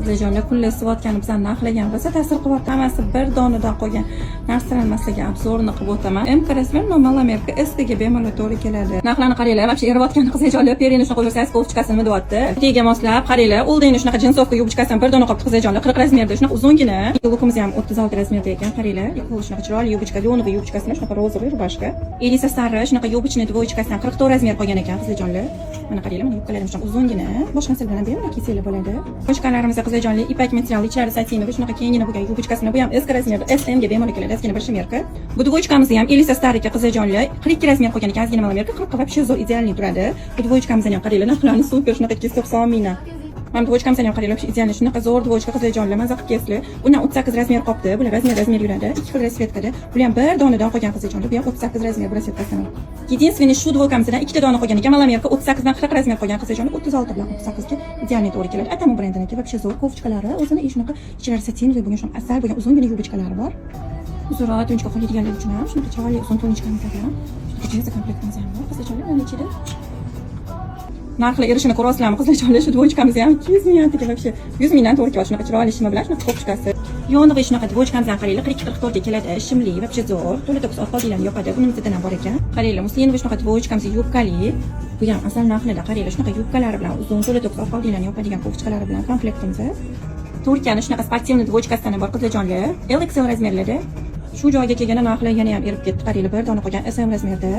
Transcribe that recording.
qizlarjonlar kunlar sivotgani bizani narxlagan bo'lsa ta'sir qilyapti. Hammasi bir donadan qolgan narsalar maslaga obzorini qilib o'taman. MK razmer normal Amerika ST ga bemalol to'g'ri keladi. Narxlarni qaranglar, вообще eriyotgan qizlarjonlar perini shunaqa ko'rsangiz ko'pchikasini deyapti. Tiga moslab qaranglar, oldingni shunaqa jinsovka yubchkasidan bir dona qolibdi qizlarjonlar 40 razmerda shunaqa uzungina. Lukimiz ham 36 razmerda ekan, qaranglar. Shunaqa chiroyli yubchka, lyonovый yubchkasini shunaqa rozовый rubashka. Elisa sari shunaqa yubchni dvoychkasidan 44 razmer qolgan ekan qizlarjonlar. Mana qaranglar, mana yubkalarim shunaqa uzungina. Boshqa narsa bilan bemalol kiysanglar bo'ladi. Qo'shqalarimizda qizlarjonlar ipak material, ichlari satinov, shunaqa kengina bo'lgan yubchkasini bu ham S razmerda, SM ga bemalol keladi, ozgina bir shimerka. Bu dvoychkamizni ham Elisa starika qizlarjonlar 42 razmer qolgan ekan, ozgina malamerka 40 вообще zo'r idealniy turadi. Bu dvoychkamizni ham qaranglar, narxlari super, shunaqa kesib solmina. Mana dvoychkamizni ham qaranglar, idealniy shunaqa zo'r dvoychka qizlarjonlar, maza qilib keslar. Bundan 38 razmer qolibdi. Bular razmer yuradi. Ikki xil rasvetkada. Bular ham bir donadan qolgan qizlarjonlar. Bu ham 38 razmer bu rasvetkasidan. Единственный shu dvoykamizdan ikkita dona qolgan ekan, malamerka 38 dan 40 razmer qolgan qizlarjonlar 36 bilan 38 ga idealniy to'g'ri keladi. Atamu brendiniki вообще zo'r kofchkalari, o'zini shunaqa ichlari satinov bo'lgan, shunaqa asal bo'lgan uzungina yubchkalari bor. Uzunroq tunchka qo'yadiganlar uchun ham shunaqa chiroyli uzun tunchkamiz ham. Shunaqa jinsi komplektimiz ham bor. Qizlarjonlar mana ichida narxlar erishini ko'rasizlarmi qizlarjonlar? Shu dvoychkamiz ham 200 ming tiga вообще 100 mingdan to'g'ri keladi. Shunaqa chiroyli shima bilan shunaqa ko'pchkasi. Yo'nig'i shunaqa dvoychkamizdan qaranglar 42-44 ga keladi. Shimli вообще zo'r. To'la to'kis oqoldilarni yopadi. Bunimizdan ham bor ekan. Qaranglar, muslinovый shunaqa dvoychkamiz yubkali. Bu ham asal narxlarda qaranglar, shunaqa yubkalari bilan uzun to'la to'kis oqoldilarni yopadigan ko'pchkalari bilan komplektimizda. Turkiyani shunaqa sportivniy dvoychkasidan bor qizlarjonlar. LXL razmerlarda. Shu joyga kelganda narxlar yana ham erib ketdi. Qaranglar, bir dona qolgan SM razmerda.